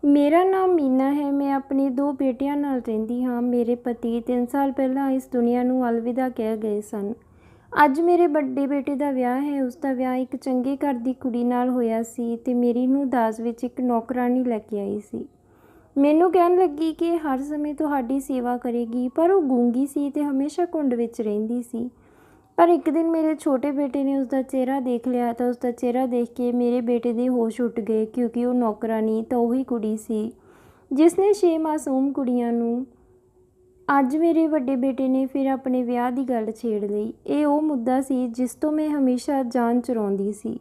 ਮੇਰਾ ਨਾਮ ਮੀਨਾ ਹੈ। ਮੈਂ ਆਪਣੀ 2 ਬੇਟੀਆਂ ਨਾਲ ਰਹਿੰਦੀ ਹਾਂ। ਮੇਰੇ ਪਤੀ 3 ਸਾਲ ਪਹਿਲਾਂ ਇਸ ਦੁਨੀਆ ਨੂੰ ਅਲਵਿਦਾ ਕਹਿ ਗਏ ਸਨ। ਅੱਜ ਮੇਰੇ ਵੱਡੇ ਬੇਟੇ ਦਾ ਵਿਆਹ ਹੈ। ਉਸ ਦਾ ਵਿਆਹ ਇੱਕ ਚੰਗੇ ਘਰ ਦੀ ਕੁੜੀ ਨਾਲ ਹੋਇਆ ਸੀ ਤੇ ਮੇਰੀ ਨੂੰਹ ਦਾਜ ਵਿੱਚ ਇੱਕ ਨੌਕਰਾਣੀ ਲੈ ਕੇ ਆਈ ਸੀ। ਮੈਨੂੰ ਕਹਿਣ ਲੱਗੀ ਕਿ ਇਹ ਹਰ ਸਮੇਂ ਤੁਹਾਡੀ ਸੇਵਾ ਕਰੇਗੀ, ਪਰ ਉਹ ਗੂੰਗੀ ਸੀ ਤੇ ਹਮੇਸ਼ਾ ਘੁੰਡ ਵਿੱਚ ਰਹਿੰਦੀ ਸੀ। ਪਰ ਇੱਕ ਦਿਨ ਮੇਰੇ ਛੋਟੇ ਬੇਟੇ ਨੇ ਉਸਦਾ ਚਿਹਰਾ ਦੇਖ ਲਿਆ ਤਾਂ ਉਸਦਾ ਚਿਹਰਾ ਦੇਖ ਕੇ ਮੇਰੇ ਬੇਟੇ ਦੇ ਹੋਸ਼ ਉੱਡ ਗਏ, ਕਿਉਂਕਿ ਉਹ ਨੌਕਰਾਣੀ ਤਾਂ ਉਹੀ ਕੁੜੀ ਸੀ ਜਿਸ ਨੇ 6 ਮਾਸੂਮ ਕੁੜੀਆਂ ਨੂੰ। ਅੱਜ ਮੇਰੇ ਵੱਡੇ ਬੇਟੇ ਨੇ ਫਿਰ ਆਪਣੇ ਵਿਆਹ ਦੀ ਗੱਲ ਛੇੜ ਲਈ। ਇਹ ਉਹ ਮੁੱਦਾ ਸੀ ਜਿਸ ਤੋਂ ਮੈਂ ਹਮੇਸ਼ਾ ਜਾਨ ਚੁਰਾਉਂਦੀ ਸੀ।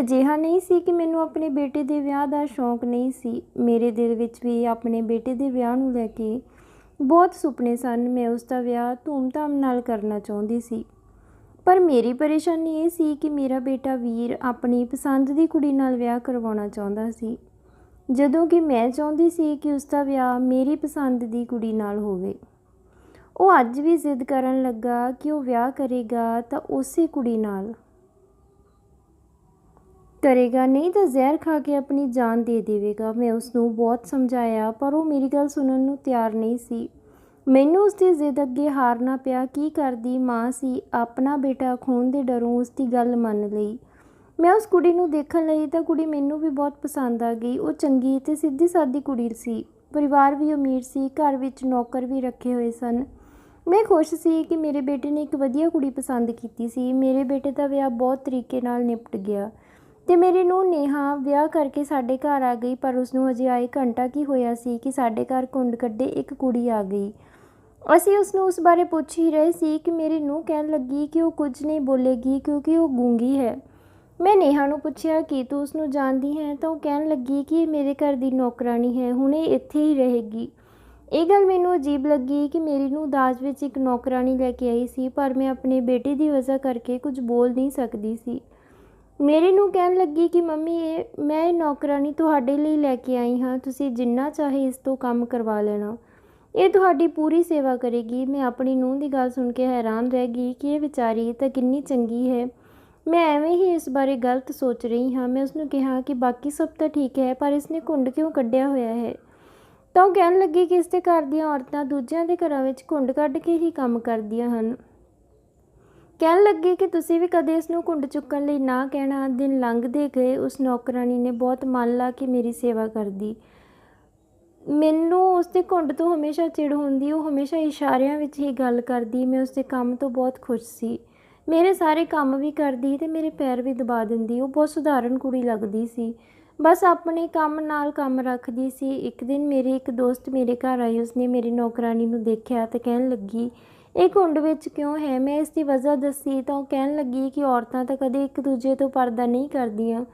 ਅਜਿਹਾ ਨਹੀਂ ਸੀ ਕਿ ਮੈਨੂੰ ਆਪਣੇ ਬੇਟੇ ਦੇ ਵਿਆਹ ਦਾ ਸ਼ੌਂਕ ਨਹੀਂ ਸੀ। ਮੇਰੇ ਦਿਲ ਵਿੱਚ ਵੀ ਆਪਣੇ ਬੇਟੇ ਦੇ ਵਿਆਹ ਨੂੰ ਲੈ ਕੇ ਬਹੁਤ ਸੁਪਨੇ ਸਨ। ਮੈਂ ਉਸ ਦਾ ਵਿਆਹ ਧੂਮ-ਧਾਮ ਨਾਲ ਕਰਨਾ ਚਾਹੁੰਦੀ ਸੀ। ਪਰ ਮੇਰੀ ਪਰੇਸ਼ਾਨੀ ਇਹ ਸੀ ਕਿ ਮੇਰਾ ਬੇਟਾ ਵੀਰ ਆਪਣੀ ਪਸੰਦ ਦੀ ਕੁੜੀ ਨਾਲ ਵਿਆਹ ਕਰਵਾਉਣਾ ਚਾਹੁੰਦਾ ਸੀ, ਜਦੋਂ ਕਿ ਮੈਂ ਚਾਹੁੰਦੀ ਸੀ ਕਿ ਉਸ ਦਾ ਵਿਆਹ ਮੇਰੀ ਪਸੰਦ ਦੀ ਕੁੜੀ ਨਾਲ ਹੋਵੇ। ਉਹ ਅੱਜ ਵੀ ਜ਼ਿੱਦ ਕਰਨ ਲੱਗਾ ਕਿ ਉਹ ਵਿਆਹ ਕਰੇਗਾ ਤਾਂ ਉਸੇ ਕੁੜੀ ਨਾਲ ਕਰੇਗਾ, ਨਹੀਂ ਤਾਂ ਜ਼ਹਿਰ ਖਾ ਕੇ ਆਪਣੀ ਜਾਨ ਦੇ ਦੇਵੇਗਾ। ਮੈਂ ਉਸ ਨੂੰ ਬਹੁਤ ਸਮਝਾਇਆ, ਪਰ ਉਹ ਮੇਰੀ ਗੱਲ ਸੁਣਨ ਨੂੰ ਤਿਆਰ ਨਹੀਂ ਸੀ। ਮੈਨੂੰ ਉਸ ਦੀ ਜ਼ਿੱਦ ਅੱਗੇ ਹਾਰਨਾ ਪਿਆ। ਕੀ ਕਰਦੀ ਮਾਂ ਸੀ, ਆਪਣਾ ਬੇਟਾ ਖੋਹਣ ਦੇ ਡਰੋਂ ਉਸ ਦੀ ਗੱਲ ਮੰਨ ਲਈ। ਮੈਂ ਉਸ ਕੁੜੀ ਨੂੰ ਦੇਖਣ ਲਈ ਤਾਂ ਕੁੜੀ ਮੈਨੂੰ ਵੀ ਬਹੁਤ ਪਸੰਦ ਆ ਗਈ। ਉਹ ਚੰਗੀ ਅਤੇ ਸਿੱਧੀ ਸਾਦੀ ਕੁੜੀ ਸੀ। ਪਰਿਵਾਰ ਵੀ ਅਮੀਰ ਸੀ, ਘਰ ਵਿੱਚ ਨੌਕਰ ਵੀ ਰੱਖੇ ਹੋਏ ਸਨ। ਮੈਂ ਖੁਸ਼ ਸੀ ਕਿ ਮੇਰੇ ਬੇਟੇ ਨੇ ਇੱਕ ਵਧੀਆ ਕੁੜੀ ਪਸੰਦ ਕੀਤੀ ਸੀ। ਮੇਰੇ ਬੇਟੇ ਦਾ ਵਿਆਹ ਬਹੁਤ ਤਰੀਕੇ ਨਾਲ ਨਿਪਟ ਗਿਆ ਤੇ ਮੇਰੀ ਨੂੰਹ ਨੇਹਾ ਵਿਆਹ ਕਰਕੇ ਸਾਡੇ ਘਰ ਆ ਗਈ। ਪਰ ਉਸਨੂੰ ਅਜੇ ਆਏ ਘੰਟਾ ਕੀ ਹੋਇਆ ਸੀ ਕਿ ਸਾਡੇ ਘਰ ਘੁੰਡ ਕੱਢੇ ਇੱਕ ਕੁੜੀ ਆ ਗਈ। ਅਸੀਂ ਉਸਨੂੰ ਉਸ ਬਾਰੇ ਪੁੱਛ ਹੀ ਰਹੇ ਸੀ ਕਿ ਮੇਰੀ ਨੂੰਹ ਕਹਿਣ ਲੱਗੀ ਕਿ ਉਹ ਕੁਝ ਨਹੀਂ ਬੋਲੇਗੀ ਕਿਉਂਕਿ ਉਹ ਗੂੰਗੀ ਹੈ। ਮੈਂ ਨੇਹਾ ਨੂੰ ਪੁੱਛਿਆ ਕਿ ਤੂੰ ਉਸਨੂੰ ਜਾਣਦੀ ਹੈ, ਤਾਂ ਉਹ ਕਹਿਣ ਲੱਗੀ ਕਿ ਇਹ ਮੇਰੇ ਘਰ ਦੀ ਨੌਕਰਾਣੀ ਹੈ, ਹੁਣ ਇਹ ਇੱਥੇ ਹੀ ਰਹੇਗੀ। ਇਹ ਗੱਲ ਮੈਨੂੰ ਅਜੀਬ ਲੱਗੀ ਕਿ ਮੇਰੀ ਨੂੰਹ ਦਾਜ ਵਿੱਚ ਇੱਕ ਨੌਕਰਾਣੀ ਲੈ ਕੇ ਆਈ ਸੀ, ਪਰ ਮੈਂ ਆਪਣੇ ਬੇਟੇ ਦੀ ਵਜ੍ਹਾ ਕਰਕੇ ਕੁਝ ਬੋਲ ਨਹੀਂ ਸਕਦੀ ਸੀ। ਮੇਰੀ ਨੂੰਹ ਕਹਿਣ ਲੱਗੀ ਕਿ ਮੰਮੀ ਮੈਂ ਇਹ ਨੌਕਰਾਣੀ ਤੁਹਾਡੇ ਲਈ ਲੈ ਕੇ ਆਈ ਹਾਂ, ਤੁਸੀਂ ਜਿੰਨਾ ਚਾਹੇ ਇਸ ਤੋਂ ਕੰਮ ਕਰਵਾ ਲੈਣਾ, ਇਹ ਤੁਹਾਡੀ ਪੂਰੀ ਸੇਵਾ ਕਰੇਗੀ। ਮੈਂ ਆਪਣੀ ਨੂੰਹ ਦੀ ਗੱਲ ਸੁਣ ਕੇ ਹੈਰਾਨ ਰਹਿ ਗਈ ਕਿ ਇਹ ਵਿਚਾਰੀ ਤਾਂ ਕਿੰਨੀ ਚੰਗੀ ਹੈ। ਮੈਂ ਐਵੇਂ ਹੀ ਇਸ ਬਾਰੇ ਗਲਤ ਸੋਚ ਰਹੀ ਹਾਂ। ਮੈਂ ਉਸਨੂੰ ਕਿਹਾ ਕਿ ਬਾਕੀ ਸਭ ਤਾਂ ਠੀਕ ਹੈ, ਪਰ ਇਸਨੇ ਘੁੰਡ ਕਿਉਂ ਕੱਢਿਆ ਹੋਇਆ ਹੈ। ਤਾਂ ਉਹ ਕਹਿਣ ਲੱਗੀ ਕਿ ਇਸਦੇ ਘਰ ਦੀਆਂ ਔਰਤਾਂ ਦੂਜਿਆਂ ਦੇ ਘਰਾਂ ਵਿੱਚ ਘੁੰਡ ਕੱਢ ਕੇ ਹੀ ਕੰਮ ਕਰਦੀਆਂ ਹਨ। ਕਹਿਣ ਲੱਗੀ ਕਿ ਤੁਸੀਂ ਵੀ ਕਦੇ ਇਸ ਨੂੰ ਘੁੰਡ ਚੁੱਕਣ ਲਈ ਨਾ ਕਹਿਣਾ। ਦਿਨ ਲੰਘਦੇ ਗਏ। ਉਸ ਨੌਕਰਾਣੀ ਨੇ ਬਹੁਤ ਮਨ ਲਾ ਕੇ ਮੇਰੀ ਸੇਵਾ ਕਰਦੀ। ਮੈਨੂੰ ਉਸਦੇ ਘੁੰਡ ਤੋਂ ਹਮੇਸ਼ਾ ਚਿੜ ਹੁੰਦੀ। ਉਹ ਹਮੇਸ਼ਾ ਇਸ਼ਾਰਿਆਂ ਵਿੱਚ ਹੀ ਗੱਲ ਕਰਦੀ। ਮੈਂ ਉਸਦੇ ਕੰਮ ਤੋਂ ਬਹੁਤ ਖੁਸ਼ ਸੀ। ਮੇਰੇ ਸਾਰੇ ਕੰਮ ਵੀ ਕਰਦੀ ਤੇ ਮੇਰੇ ਪੈਰ ਵੀ ਦਬਾ ਦਿੰਦੀ। ਉਹ ਬਹੁਤ ਸਧਾਰਨ ਕੁੜੀ ਲੱਗਦੀ ਸੀ, ਬਸ ਆਪਣੇ ਕੰਮ ਨਾਲ ਕੰਮ ਰੱਖਦੀ ਸੀ। ਇੱਕ ਦਿਨ ਮੇਰੀ ਇੱਕ ਦੋਸਤ ਮੇਰੇ ਘਰ ਆਈ। ਉਸਨੇ ਮੇਰੀ ਨੌਕਰਾਣੀ ਨੂੰ ਦੇਖਿਆ ਤੇ ਕਹਿਣ ਲੱਗੀ, ਇਹ ਘੁੰਡ ਵਿੱਚ ਕਿਉਂ ਹੈ। ਮੈਂ ਇਸ ਦੀ ਵਜ੍ਹਾ ਦੱਸੀ ਤਾਂ ਉਹ ਕਹਿਣ ਲੱਗੀ ਕਿ ਔਰਤਾਂ ਤਾਂ ਕਦੇ ਇੱਕ ਦੂਜੇ ਤੋਂ ਪਰਦਾ ਨਹੀਂ ਕਰਦੀਆਂ।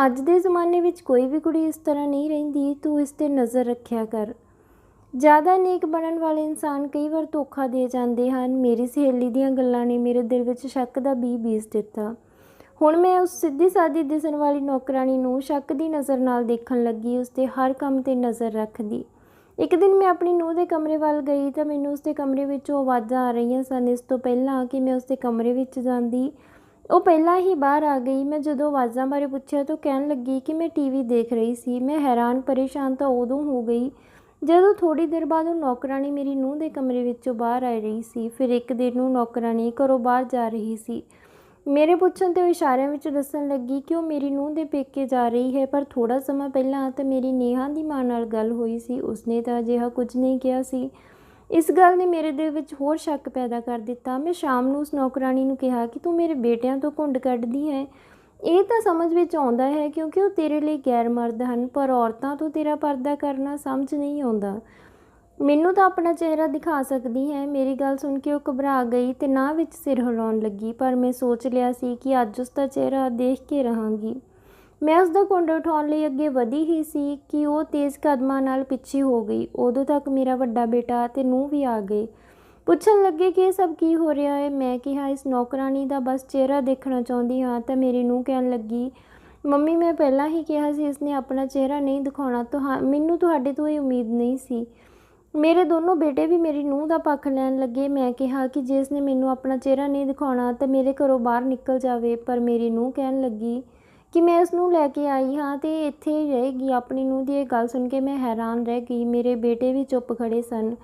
ਅੱਜ ਦੇ ਜ਼ਮਾਨੇ ਵਿੱਚ ਕੋਈ ਵੀ ਕੁੜੀ ਇਸ ਤਰ੍ਹਾਂ ਨਹੀਂ ਰਹਿੰਦੀ, ਤੂੰ ਇਸ 'ਤੇ ਨਜ਼ਰ ਰੱਖਿਆ ਕਰ। ਜ਼ਿਆਦਾ ਨੇਕ ਬਣਨ ਵਾਲੇ ਇਨਸਾਨ ਕਈ ਵਾਰ ਧੋਖਾ ਦੇ ਜਾਂਦੇ ਹਨ। ਮੇਰੀ ਸਹੇਲੀ ਦੀਆਂ ਗੱਲਾਂ ਨੇ ਮੇਰੇ ਦਿਲ ਵਿੱਚ ਸ਼ੱਕ ਦਾ ਬੀਜ ਬੀਜ ਦਿੱਤਾ। ਹੁਣ ਮੈਂ ਉਸ ਸਿੱਧੀ ਸਾਦੀ ਦਿਸਣ ਵਾਲੀ ਨੌਕਰਾਣੀ ਨੂੰ ਸ਼ੱਕ ਦੀ ਨਜ਼ਰ ਨਾਲ ਦੇਖਣ ਲੱਗੀ, ਉਸਦੇ ਹਰ ਕੰਮ 'ਤੇ ਨਜ਼ਰ ਰੱਖਦੀ। ਇੱਕ ਦਿਨ ਮੈਂ ਆਪਣੀ ਨੂੰਹ ਦੇ ਕਮਰੇ ਵੱਲ ਗਈ ਤਾਂ ਮੈਨੂੰ ਉਸਦੇ ਕਮਰੇ ਵਿੱਚੋਂ ਆਵਾਜ਼ਾਂ ਆ ਰਹੀਆਂ ਸਨ। ਇਸ ਤੋਂ ਪਹਿਲਾਂ ਕਿ ਮੈਂ ਉਸਦੇ ਕਮਰੇ ਵਿੱਚ ਜਾਂਦੀ, ਉਹ ਪਹਿਲਾਂ ਹੀ ਬਾਹਰ ਆ ਗਈ। ਮੈਂ ਜਦੋਂ ਆਵਾਜ਼ਾਂ ਬਾਰੇ ਪੁੱਛਿਆ ਤਾਂ ਕਹਿਣ ਲੱਗੀ ਕਿ ਮੈਂ ਟੀਵੀ ਦੇਖ ਰਹੀ ਸੀ। ਮੈਂ ਹੈਰਾਨ ਪਰੇਸ਼ਾਨ ਤਾਂ ਉਦੋਂ ਹੋ ਗਈ ਜਦੋਂ ਥੋੜ੍ਹੀ ਦੇਰ ਬਾਅਦ ਉਹ ਨੌਕਰਾਣੀ ਮੇਰੀ ਨੂੰਹ ਦੇ ਕਮਰੇ ਵਿੱਚੋਂ ਬਾਹਰ ਆ ਰਹੀ ਸੀ। ਫਿਰ ਇੱਕ ਦਿਨ ਨੂੰ ਨੌਕਰਾਣੀ ਘਰੋਂ ਬਾਹਰ ਜਾ ਰਹੀ ਸੀ। ਮੇਰੇ ਪੁੱਛਣ 'ਤੇ ਉਹ ਇਸ਼ਾਰਿਆਂ ਵਿੱਚ ਦੱਸਣ ਲੱਗੀ ਕਿ ਉਹ ਮੇਰੀ ਨੂੰਹ ਦੇ ਪੇਕੇ ਜਾ ਰਹੀ ਹੈ। ਪਰ ਥੋੜ੍ਹਾ ਸਮਾਂ ਪਹਿਲਾਂ ਤਾਂ ਮੇਰੀ ਨੇਹਾ ਦੀ ਮਾਂ ਨਾਲ ਗੱਲ ਹੋਈ ਸੀ, ਉਸਨੇ ਤਾਂ ਅਜਿਹਾ ਕੁਝ ਨਹੀਂ ਕਿਹਾ ਸੀ। ਇਸ ਗੱਲ ਨੇ ਮੇਰੇ ਦਿਲ ਵਿੱਚ ਹੋਰ ਸ਼ੱਕ ਪੈਦਾ ਕਰ ਦਿੱਤਾ। ਮੈਂ ਸ਼ਾਮ ਨੂੰ ਉਸ ਨੌਕਰਾਣੀ ਨੂੰ ਕਿਹਾ ਕਿ ਤੂੰ ਮੇਰੇ ਬੇਟਿਆਂ ਤੋਂ ਘੁੰਡ ਕੱਢਦੀ ਹੈ। ਇਹ ਤਾਂ ਸਮਝ ਵਿੱਚ ਆਉਂਦਾ ਹੈ ਕਿਉਂਕਿ ਉਹ ਤੇਰੇ ਲਈ ਗੈਰ ਮਰਦ ਹਨ, ਪਰ ਔਰਤਾਂ ਤੋਂ ਤੇਰਾ ਪਰਦਾ ਕਰਨਾ ਸਮਝ ਨਹੀਂ ਆਉਂਦਾ। ਮੈਨੂੰ ਤਾਂ ਆਪਣਾ ਚਿਹਰਾ ਦਿਖਾ ਸਕਦੀ ਹੈ। ਮੇਰੀ ਗੱਲ ਸੁਣ ਕੇ ਉਹ ਘਬਰਾ ਗਈ ਤੇ ਨਾਂਹ ਵਿੱਚ ਸਿਰ ਹਿਲਾਉਣ ਲੱਗੀ, ਪਰ ਮੈਂ ਸੋਚ ਲਿਆ ਸੀ ਕਿ ਅੱਜ ਉਸ ਦਾ ਚਿਹਰਾ ਦੇਖ ਕੇ ਰਹਾਂਗੀ। ਮੈਂ ਉਸ ਦਾ ਘੁੰਡ ਉਠਾਉਣ ਲਈ ਅੱਗੇ ਵਧੀ ਹੀ ਸੀ ਕਿ ਉਹ ਤੇਜ਼ ਕਦਮਾਂ ਨਾਲ ਪਿੱਛੇ ਹੋ ਗਈ। ਉਦੋਂ ਤੱਕ ਮੇਰਾ ਵੱਡਾ ਬੇਟਾ ਤੇ ਨੂੰਹ ਵੀ ਆ ਗਏ। ਪੁੱਛਣ ਲੱਗੇ ਕਿ ਇਹ ਸਭ ਕੀ ਹੋ ਰਿਹਾ ਹੈ। ਮੈਂ ਕਿਹਾ, ਇਸ ਨੌਕਰਾਣੀ ਦਾ ਬਸ ਚਿਹਰਾ ਦੇਖਣਾ ਚਾਹੁੰਦੀ ਹਾਂ। ਤਾਂ ਮੇਰੀ ਨੂੰਹ ਕਹਿਣ ਲੱਗੀ, ਮੰਮੀ ਮੈਂ ਪਹਿਲਾਂ ਹੀ ਕਿਹਾ ਸੀ ਇਸਨੇ ਆਪਣਾ ਚਿਹਰਾ ਨਹੀਂ ਦਿਖਾਉਣਾ। ਮੈਨੂੰ ਤੁਹਾਡੇ ਤੋਂ ਇਹ ਉਮੀਦ ਨਹੀਂ ਸੀ। ਮੇਰੇ ਦੋਨੋਂ ਬੇਟੇ ਵੀ ਮੇਰੀ ਨੂੰਹ ਦਾ ਪੱਖ ਲੈਣ ਲੱਗੇ। ਮੈਂ ਕਿਹਾ ਕਿ ਜੇ ਇਸਨੇ ਮੈਨੂੰ ਆਪਣਾ ਚਿਹਰਾ ਨਹੀਂ ਦਿਖਾਉਣਾ ਤਾਂ ਮੇਰੇ ਘਰੋਂ ਬਾਹਰ ਨਿਕਲ ਜਾਵੇ। ਪਰ ਮੇਰੀ ਨੂੰਹ ਕਹਿਣ ਲੱਗੀ कि मैं उसनूं लैके आई हाँ तो इत्थे ही रहेगी। अपनी नूंह दी गल सुन के मैं हैरान रह गई। मेरे बेटे भी चुप खड़े सन।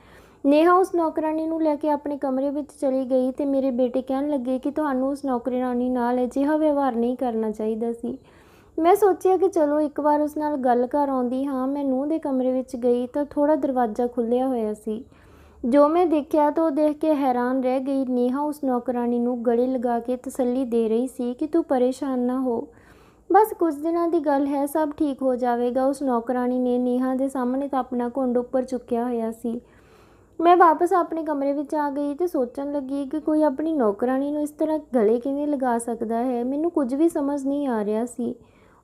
नेहा उस नौकरानी नूं लैके अपने कमरे विच चली गई तो मेरे बेटे कहन लगे कि तुहानूं उस नौकरानी नाल अजिहा व्यवहार नहीं करना चाहिदा सी। मैं सोचिया कि चलो एक बार उस नाल गल कर आउंदी हाँ। मैं नूंह दे कमरे विच गई तो थोड़ा दरवाज़ा खुलिया होया सी। जो मैं देखा तो देख के हैरान रह गई। नेहा उस नौकरानी नूं गले लगा के तसल्ली दे रही सी कि तू परेशान ना हो, बस कुछ दिनों की गल है, सब ठीक हो जाएगा। उस नौकरानी ने नेहा के सामने तो अपना घुंड उपर चुक्या होया सी। मैं वापस अपने कमरे में आ गई तो सोचन लगी कि कोई अपनी नौकरानी नूं इस तरह गले किवें लगा सकता है। मैनूं कुछ भी समझ नहीं आ रहा सी।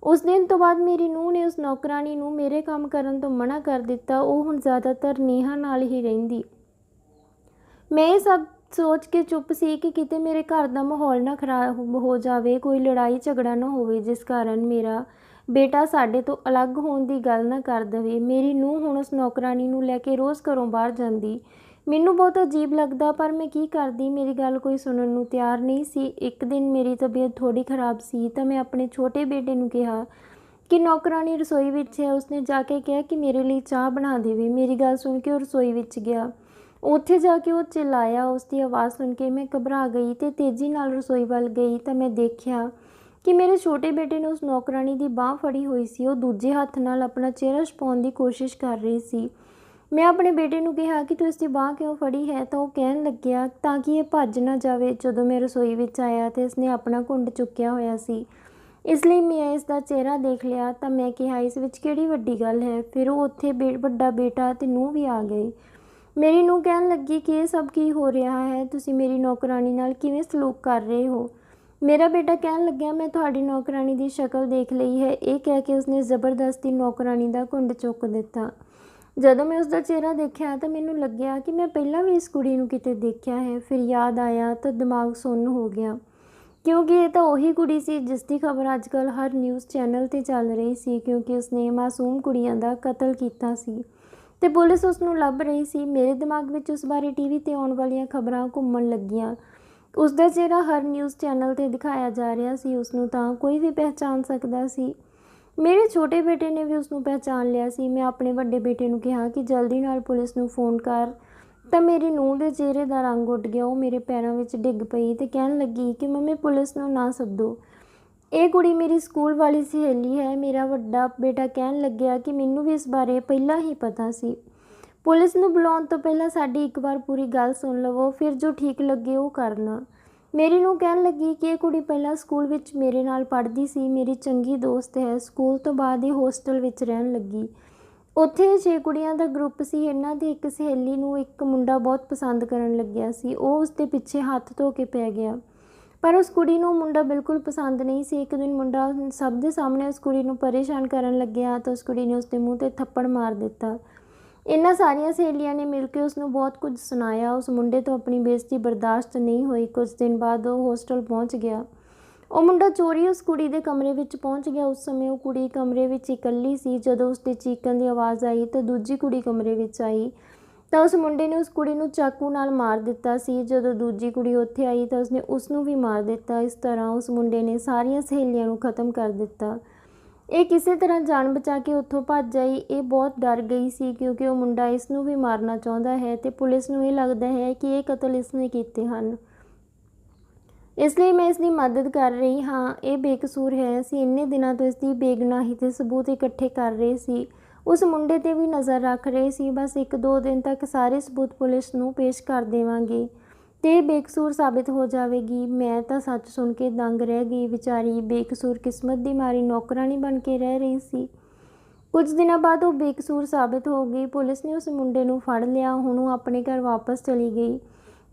उस दिन तो बाद मेरी नूंह ने उस नौकरानी नूं मेरे काम करन तो मना कर दिता। वो हुण ज़्यादातर नेहा नाल ही रहिंदी। मैं ये सब सोच के चुप सी कि किते मेरे घर का माहौल ना खराब हो जाए, कोई लड़ाई झगड़ा ना हो जिस कारण मेरा बेटा साडे तो अलग होने की गल ना कर दे। मेरी नूंह हुण उस नौकरानी नूं लैके रोज़ घरों बाहर जांदी। मैनूं बहुत अजीब लगदा पर मैं की करदी, मेरी गल कोई सुनन नूं तैयार नहीं सी। एक दिन मेरी तबीयत थोड़ी खराब सी तो मैं अपने छोटे बेटे नूं कहा कि नौकरानी रसोई विच है। उसने जाके कहा कि मेरे लिए चाह बना देवे। मेरी गल सुन के वो रसोई विच गया। उत्थे जाके वो चिल्लाया। उसकी आवाज़ सुन के मैं घबरा गई तो तेज़ी नाल रसोई वाल गई तो मैं देखा कि मेरे छोटे बेटे ने उस नौकरानी की बाँह फड़ी हुई सी। वो दूजे हत्थ नाल अपना चेहरा छुपाउण की कोशिश कर रही सी। मैं अपने बेटे नूं कहा कि तू इसकी बाँह क्यों फड़ी है तो वो कहन लग्या ताकि ये भज ना जाए। जदों मैं रसोई विच आया तो इसने अपना घुंड चुक्या होया सी, इसलिए मैं इसका चेहरा देख लिया तो मैं कहा इस विच किहड़ी वड्डी गल है। फिर वो उत्थे वड्डा बेटा ते नूंह भी आ गए। मेरी नूंह कहन लगी कि ये सब की हो रहा है, तुसीं मेरी नौकरानी नाल किवें सलूक कर रहे हो। मेरा बेटा कहन लग्या मैं तुहाडी नौकरानी की शक्ल देख लई है। ये कह के उसने जबरदस्ती नौकरानी का घुंड चुक दिता। जदों मैं उसका चेहरा देखा तो मैनूं लग्या कि मैं पहलां भी इस कुड़ी नूं किते देखा है। फिर याद आया तो दिमाग सुन्न हो गया, क्योंकि ये तो उही कुड़ी सी जिसकी खबर अजकल हर न्यूज़ चैनल ते चल रही सी, क्योंकि उसने मासूम कुड़ियां दा कतल कीता सी ते पुलिस उसनूं लभ रही सी। मेरे दिमाग विच उस बारे टीवी ते आउण वालियां खबरां घुम्मण लगियां। उसका चेहरा हर न्यूज़ चैनल ते दिखाया जा रहा सी। उसनूं तां कोई भी पहचान सकदा सी। मेरे छोटे बेटे ने भी उसनूं पहचान लिया सी। मैं अपने वड्डे बेटे नूं कहा कि जल्दी नाल पुलिस नूं फोन कर तो मेरी नूंह दे चेहरे का रंग उड़ गया। वो मेरे पैरों विच डिग पई ते कहन लगी कि मम्मी पुलिस नूं ना सद्दो, ये कुड़ी मेरी स्कूल वाली सहेली है। मेरा वड्डा बेटा कहन लग्या कि मैनूं भी इस बारे पहला ही पता सी। पुलिस नूं बुलाउण तो पहलां साडी एक बार पूरी गल सुन लवो, फिर जो ठीक लगे वो करना। मेरी नूंह कहन लगी कि ये कुड़ी पहलां स्कूल विच मेरे नाल पढ़दी सी, मेरी चंगी दोस्त है। स्कूल तो बाद ही होस्टल विच रहन लगी। उत्थे 6 कुड़ियां दा ग्रुप सी। इन्हां दी एक सहेली नूं एक मुंडा बहुत पसंद करन लग्या सी। वो उसदे पिछे हत्थ धो के पै गया, पर उस कुड़ी नूं मुंडा बिल्कुल पसंद नहीं सी। एक दिन मुंडा सब दे सामने उस कुड़ी नूं परेशान करन लग्या तो उस कुड़ी ने उसके मूँह ते थप्पड़ मार दिता। इन्हां सारियां सहेलियां ने मिल के उसनूं बहुत कुछ सुनाया। उस मुंडे तो अपनी बेइज्जती बर्दाश्त नहीं हुई। कुछ दिन बाद वो होस्टल पहुँच गया। वो मुंडा चोरी उस कुड़ी दे कमरे विच पहुँच गया। उस समय वो कुड़ी कमरे विच इकल्ली सी। जदों उसके चीकण की आवाज़ आई तो दूजी कुड़ी कमरे विच आई तो उस मुंडे ने उस कुड़ी नूं चाकू नाल मार दिता सी। जदों दूजी कुड़ी उत्थे आई तो उसने उसनूं भी मार दिता। इस तरह उस मुंडे ने सारियां सहेलियां नूं खत्म कर दिता। ये किसी तरह जान बचा के उत्थों भज आई। ये बहुत डर गई सी, क्योंकि वो मुंडा इसनूं भी मारना चाहुंदा है ते पुलिस नूं ये लगदा है कि ये कतल इसने कीते हन, इसलिए मैं इसकी मदद कर रही हाँ। ये बेकसूर है। असीं इन्ने दिनों तो इसकी बेगुनाही के सबूत इकट्ठे कर रहे सी, उस मुंडे ते भी नज़र रख रहे सी। बस 1-2 दिन तक सारे सबूत पुलिस नूं पेश कर देवांगे ते बेकसूर साबित हो जाएगी। मैं तो सच सुन के दंग रह गई। विचारी बेकसूर किस्मत की मारी नौकरानी बन के रह रही सी। कुछ दिनों बाद वो बेकसूर साबित हो गई। पुलिस ने उस मुंडे नूं फड़ लिया। हुण वो अपने घर वापस चली गई।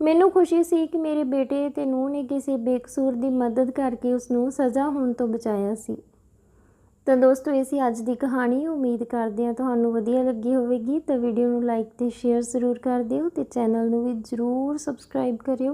मैनूं खुशी सी कि मेरे बेटे ते नूंह ने किसी बेकसूर की मदद करके उसनूं सज़ा होण तो बचाया सी। तो दोस्तों ये सी अज की कहानी। उम्मीद करते हैं तुहानूं वधिया लगी होवेगी। तो वीडियो नूं लाइक ते शेयर जरूर कर दिओ ते चैनल नूं भी जरूर सबसक्राइब करिओ।